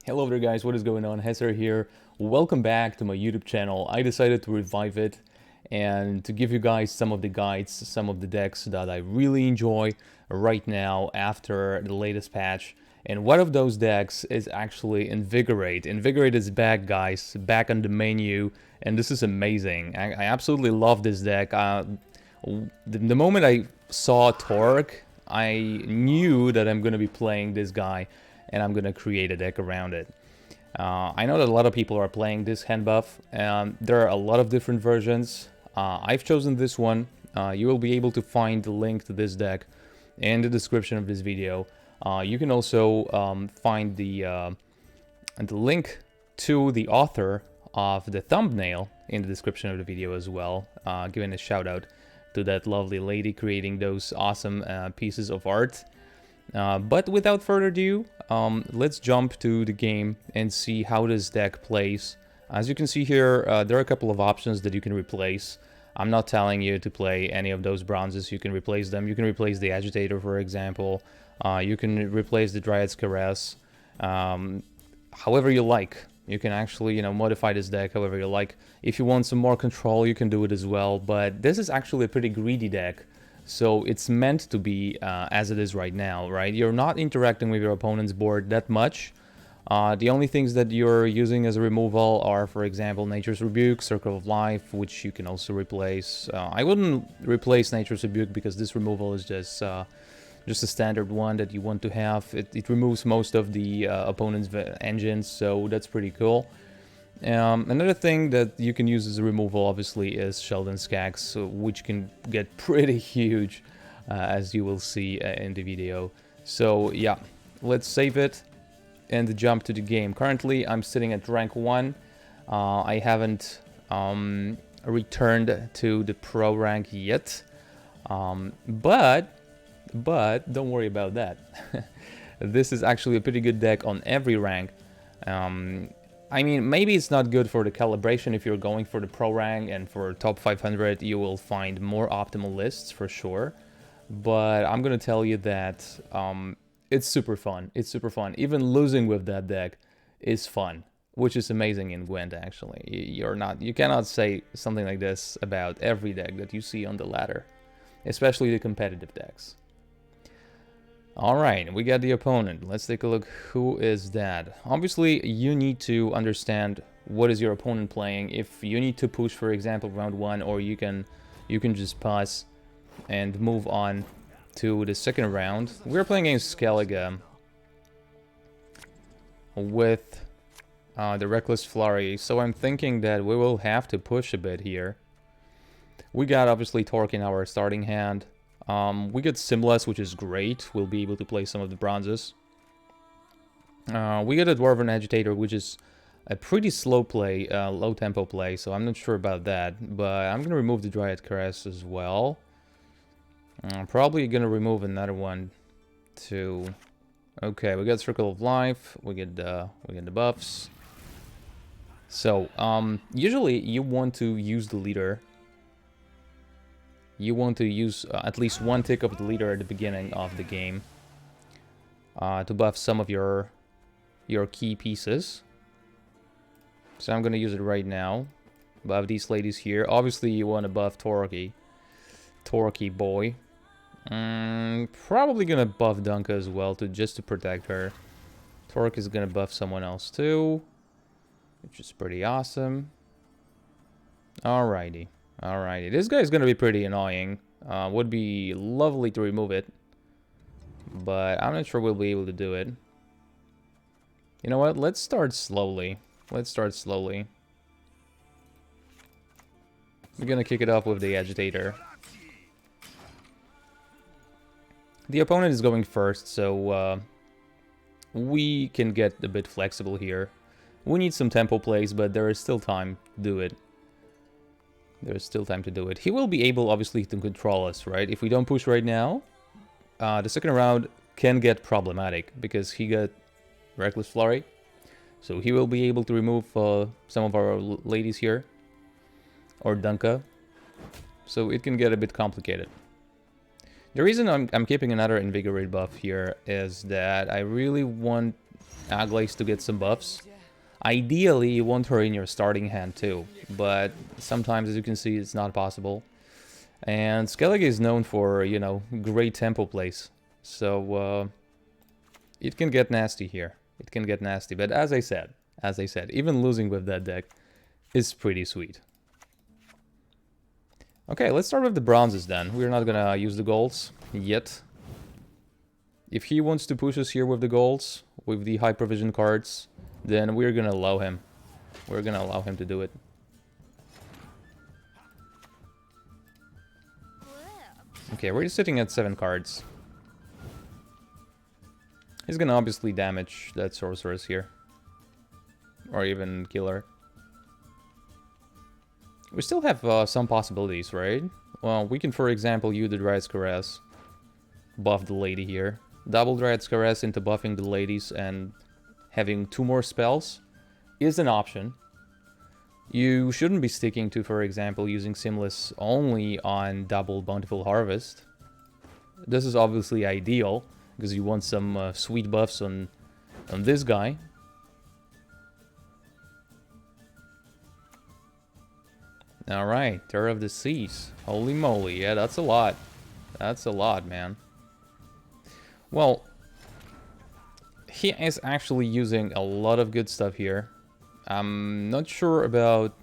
Hello there guys, what is going on? Hesser here. Welcome back to my YouTube channel. I decided to revive it and to give you guys some of the guides, some of the decks that I really enjoy right now after the latest patch. And one of those decks is actually Invigorate. Invigorate is back, guys, back on the menu, and this is amazing. I absolutely love this deck. The moment I saw Torque, I knew that I'm going to be playing this guy and I'm going to create a deck around it. I know that a lot of people are playing this Handbuff. There are a lot of different versions. I've chosen this one. You will be able to find the link to this deck in the description of this video. You can also find the link to the author of the thumbnail in the description of the video as well, giving a shout out to that lovely lady creating those awesome pieces of art. But without further ado, let's jump to the game and see how this deck plays. As you can see here, there are a couple of options that you can replace. I'm not telling you to play any of those bronzes. You can replace them. You can replace the Agitator, for example. You can replace the Dryad's Caress. However you like. You can actually, modify this deck however you like. If you want some more control, you can do it as well. But this is actually a pretty greedy deck. So it's meant to be as it is right now, right? You're not interacting with your opponent's board that much. The only things that you're using as a removal are, for example, Nature's Rebuke, Circle of Life, which you can also replace. I wouldn't replace Nature's Rebuke because this removal is just a standard one that you want to have. It removes most of the opponent's engines, so that's pretty cool. Another thing that you can use as a removal, obviously, is Sheldon Skaggs, which can get pretty huge, as you will see in the video. So yeah, let's save it and jump to the game. Currently, I'm sitting at rank 1. I haven't returned to the pro rank yet, but don't worry about that. This is actually a pretty good deck on every rank. I mean, maybe it's not good for the calibration. If you're going for the pro rank and for top 500, you will find more optimal lists for sure. But I'm gonna tell you that it's super fun. It's super fun. Even losing with that deck is fun, which is amazing in Gwent. Actually, you cannot say something like this about every deck that you see on the ladder, especially the competitive decks. Alright, we got the opponent. Let's take a look. Who is that? Obviously, you need to understand what is your opponent playing. If you need to push, for example, round 1, or you can just pass and move on to the second round. We're playing against Skellige with the Reckless Flurry, so I'm thinking that we will have to push a bit here. We got, obviously, Torque in our starting hand. We get Simless, which is great. We'll be able to play some of the bronzes. We get a Dwarven Agitator, which is a pretty slow play, low tempo play, so I'm not sure about that. But I'm going to remove the Dryad Caress as well. Probably going to remove another one too. Okay, we got Circle of Life. We get the buffs. So, usually you want to use the leader. You want to use at least one tick of the leader at the beginning of the game to buff some of your key pieces. So I'm going to use it right now. Buff these ladies here. Obviously, you want to buff Torque boy. Probably going to buff Dunka as well just to protect her. Torque is going to buff someone else too, which is pretty awesome. Alrighty. Alrighty, this guy is going to be pretty annoying. Would be lovely to remove it, but I'm not sure we'll be able to do it. You know what? Let's start slowly. Let's start slowly. We're going to kick it off with the Agitator. The opponent is going first, so we can get a bit flexible here. We need some tempo plays, but there is still time to do it. There's still time to do it. He will be able, obviously, to control us, right? If we don't push right now, the second round can get problematic because he got Reckless Flurry. So he will be able to remove some of our ladies here. Or Dunka. So it can get a bit complicated. The reason I'm keeping another Invigorate buff here is that I really want Aglace to get some buffs. Ideally, you want her in your starting hand too, but sometimes, as you can see, it's not possible. And Skellige is known for, you know, great tempo plays. So, it can get nasty here. It can get nasty, but as I said, even losing with that deck is pretty sweet. Okay, let's start with the bronzes then. We're not gonna use the golds yet. If he wants to push us here with the golds, with the high provision cards, then we're gonna allow him. We're gonna allow him to do it. Okay, we're sitting at 7 cards. He's gonna obviously damage that sorceress here. Or even kill her. We still have some possibilities, right? Well, we can, for example, use the Dryad's Caress. Buff the lady here. Double Dryad's Caress into buffing the ladies and having 2 more spells is an option. You shouldn't be sticking to, for example, using Simless only on double Bountiful Harvest. This is obviously ideal, because you want some sweet buffs on this guy. Alright, Terror of the Seas. Holy moly, yeah, that's a lot. That's a lot, man. Well, he is actually using a lot of good stuff here. I'm not sure about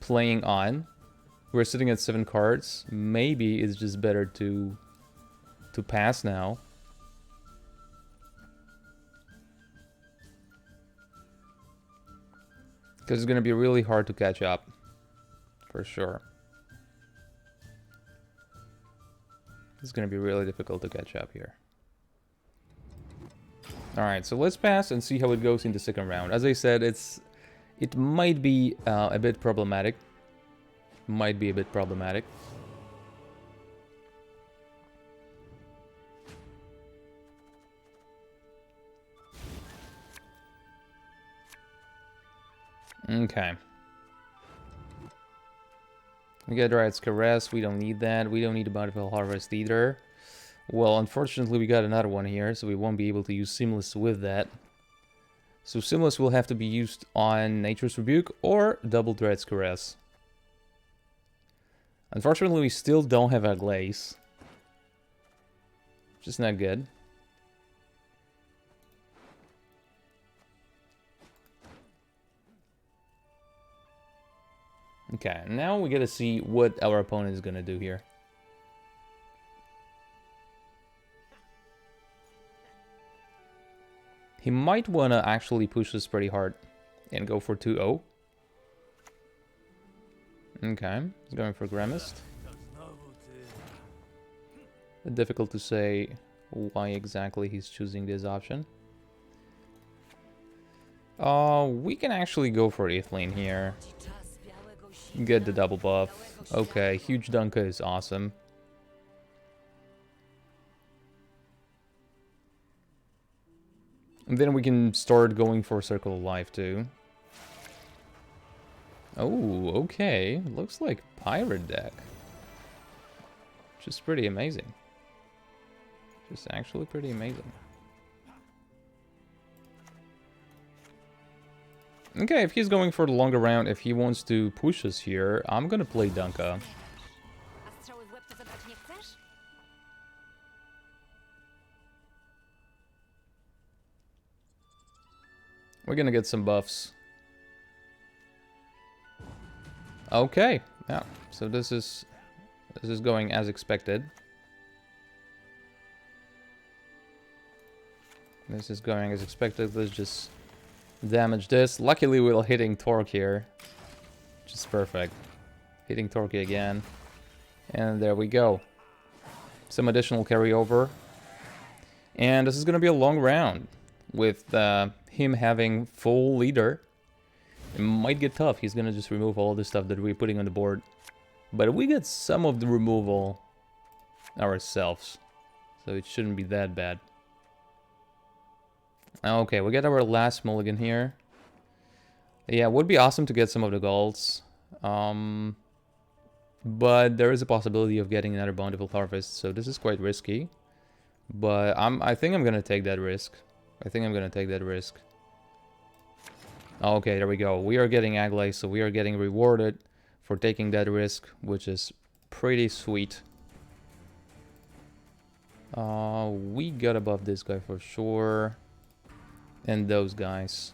playing on. We're sitting at 7 cards. Maybe it's just better to pass now. Because it's going to be really hard to catch up. For sure. It's going to be really difficult to catch up here. Alright, so let's pass and see how it goes in the second round. As I said, it might be a bit problematic. Might be a bit problematic. Okay. We get Dryad's Caress, we don't need that. We don't need a Bountiful Harvest either. Well, unfortunately we got another one here, so we won't be able to use Simless with that. So Simless will have to be used on Nature's Rebuke or double Dryad's Caress. Unfortunately, we still don't have a Glaze. Which is not good. Okay, now we gotta see what our opponent is gonna do here. He might wanna actually push this pretty hard and go for 2-0. Okay, he's going for Gramist. Difficult to say why exactly he's choosing this option. We can actually go for Eathlane here. Get the double buff. Okay, Huge Dunka is awesome. And then we can start going for Circle of Life too. Oh, okay. Looks like Pirate deck. Which is pretty amazing. Just actually pretty amazing. Okay, if he's going for the longer round, if he wants to push us here, I'm gonna play Dunka. We're gonna get some buffs. Okay, yeah, so this is going as expected. This is going as expected. Let's just damage this. Luckily we're hitting Torque here, which is perfect. Hitting Torque again. And there we go. Some additional carryover. And this is going to be a long round with him having full leader. It might get tough. He's going to just remove all the stuff that we're putting on the board. But we get some of the removal ourselves. So it shouldn't be that bad. Okay, we get our last mulligan here. Yeah, it would be awesome to get some of the golds. But there is a possibility of getting another Bountiful Harvest, so this is quite risky. But I think I'm gonna take that risk. I think I'm gonna take that risk. Okay, there we go. We are getting Aglay, so we are getting rewarded for taking that risk, which is pretty sweet. We got above this guy for sure. And those guys.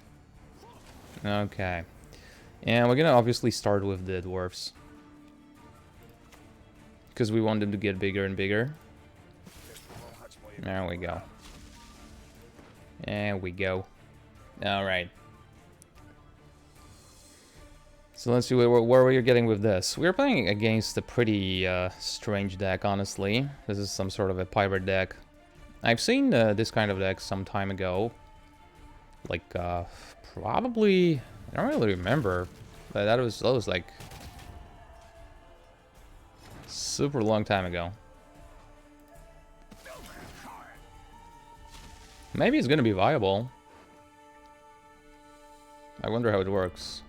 Okay. And we're gonna obviously start with the dwarves. Because we want them to get bigger and bigger. There we go. There we go. Alright. So let's see where we're getting with this. We're playing against a pretty strange deck, honestly. This is some sort of a pirate deck. I've seen this kind of deck some time ago. Like, probably... I don't really remember. But that was like... super long time ago. Maybe it's gonna be viable. I wonder how it works.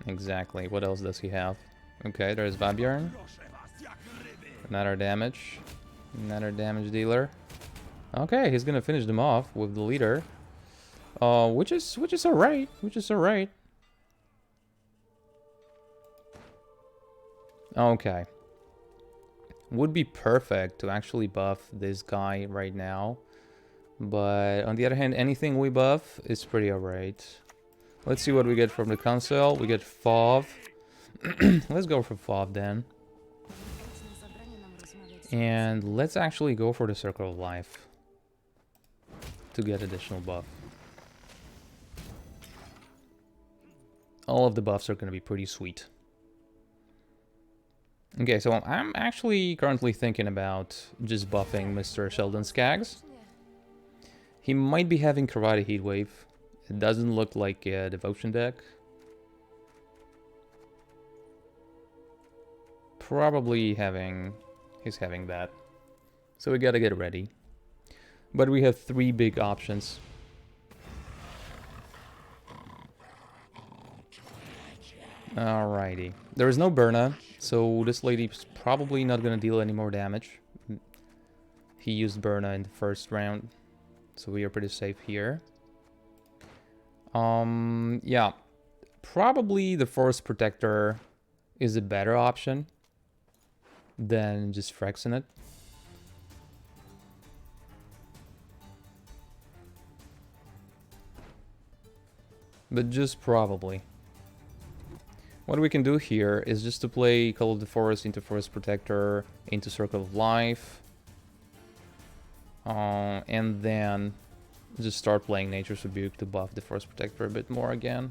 Exactly. What else does he have? Okay, there's Vabjorn. Another damage. Another damage dealer. Okay, he's gonna finish them off with the leader. Which is alright. Which is alright. Okay. Would be perfect to actually buff this guy right now. But on the other hand, anything we buff is pretty alright. Let's see what we get from the console. We get Fov. Let's go for Fov then. And let's actually go for the Circle of Life to get additional buff. All of the buffs are going to be pretty sweet. Okay, so I'm actually currently thinking about just buffing Mr. Sheldon Skaggs. He might be having Karate Heatwave. It doesn't look like a Devotion deck. Probably he's having that. So we gotta get ready. But we have 3 big options. Alrighty. There is no Berna, so this lady's probably not gonna deal any more damage. He used Berna in the first round, so we are pretty safe here. Yeah. Probably the Forest Protector is a better option than just Frexing it. But just probably. What we can do here is just to play Call of the Forest into Forest Protector, into Circle of Life. And then just start playing Nature's Rebuke to buff the Forest Protector a bit more again.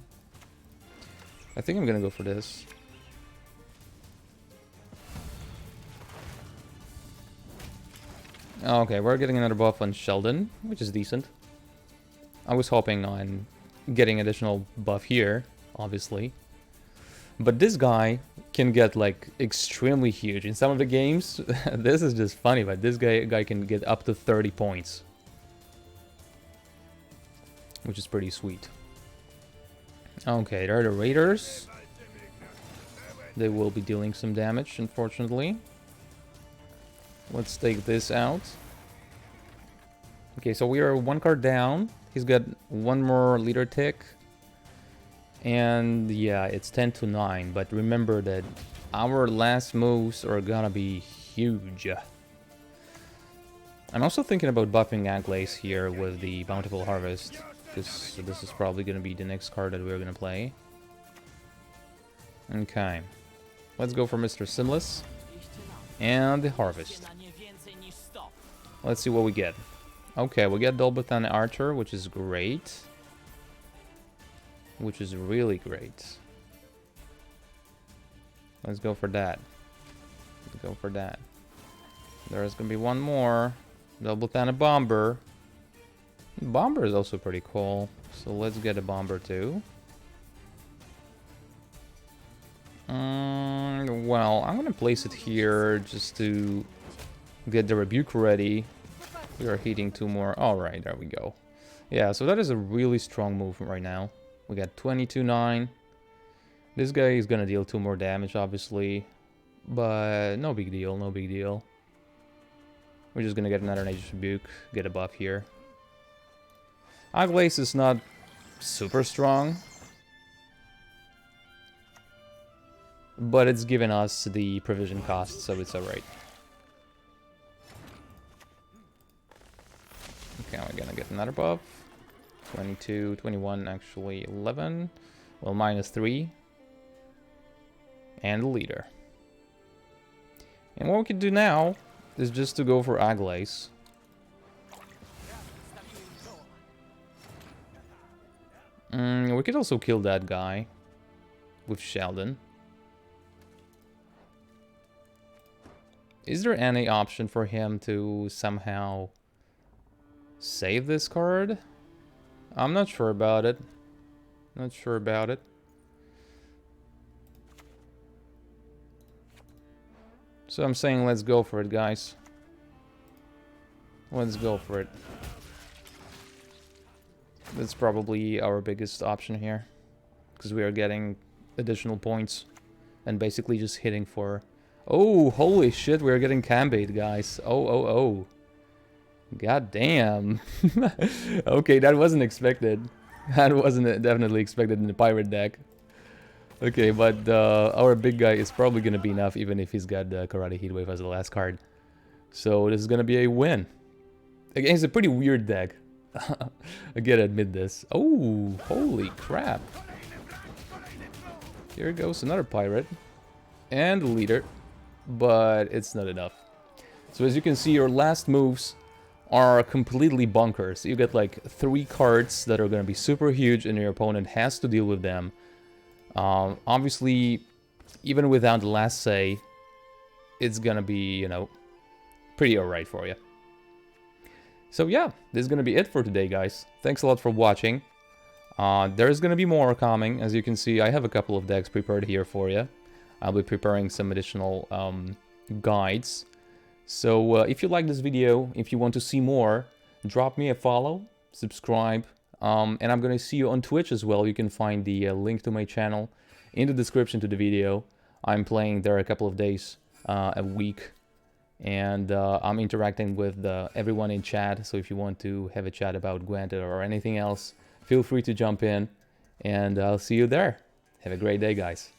I think I'm gonna go for this. Okay, we're getting another buff on Sheldon, which is decent. I was hoping on getting additional buff here, obviously. But this guy can get like extremely huge. In some of the games, this is just funny, but this guy can get up to 30 points. Which is pretty sweet. Okay, there are the Raiders. They will be dealing some damage, unfortunately. Let's take this out. Okay, so we are 1 card down. He's got 1 more leader tick. And yeah, it's 10 to 9. But remember that our last moves are gonna be huge. I'm also thinking about buffing Aglace here with the Bountiful Harvest. This is probably gonna be the next card that we're gonna play. Okay. Let's go for Mr. Simless. And the Harvest. Let's see what we get. Okay, we get Dolbathan Archer, which is great. Which is really great. Let's go for that. Let's go for that. There's gonna be 1 more. Dolbathan Bomber. Bomber is also pretty cool. So let's get a Bomber too. Well, I'm gonna place it here just to get the Rebuke ready. We are heating 2 more. Alright, there we go. Yeah, so that is a really strong move right now. We got 22-9. This guy is gonna deal 2 more damage, obviously. But no big deal, no big deal. We're just gonna get another Nature's Rebuke, get a buff here. Aglace is not super strong, but it's given us the provision cost, so it's alright. Okay, we're gonna get another buff. 22, 21, actually 11. Well, -3. And the leader. And what we can do now is just to go for Aglace. We could also kill that guy with Sheldon. Is there any option for him to somehow save this card? I'm not sure about it. Not sure about it. So I'm saying let's go for it, guys. Let's go for it. That's probably our biggest option here, because we are getting additional points and basically just hitting for... Oh, holy shit, we are getting cam-bait, guys. Oh. God damn. Okay, that wasn't expected. That wasn't definitely expected in the pirate deck. Okay, but our big guy is probably going to be enough, even if he's got Karate Heatwave as the last card. So this is going to be a win. Again, it's a pretty weird deck. I gotta admit this. Oh, holy crap. Here goes another pirate. And the leader. But it's not enough. So as you can see, your last moves are completely bonkers. You get like 3 cards that are gonna be super huge and your opponent has to deal with them. Obviously, even without the last say, it's gonna be, you know, pretty alright for you. So yeah, this is gonna be it for today, guys. Thanks a lot for watching. There's gonna be more coming. As you can see, I have a couple of decks prepared here for you. I'll be preparing some additional guides. So if you like this video, if you want to see more, drop me a follow, subscribe, and I'm gonna see you on Twitch as well. You can find the link to my channel in the description to the video. I'm playing there a couple of days a week. And I'm interacting with everyone in chat, so if you want to have a chat about Gwent or anything else, feel free to jump in, and I'll see you there. Have a great day, guys.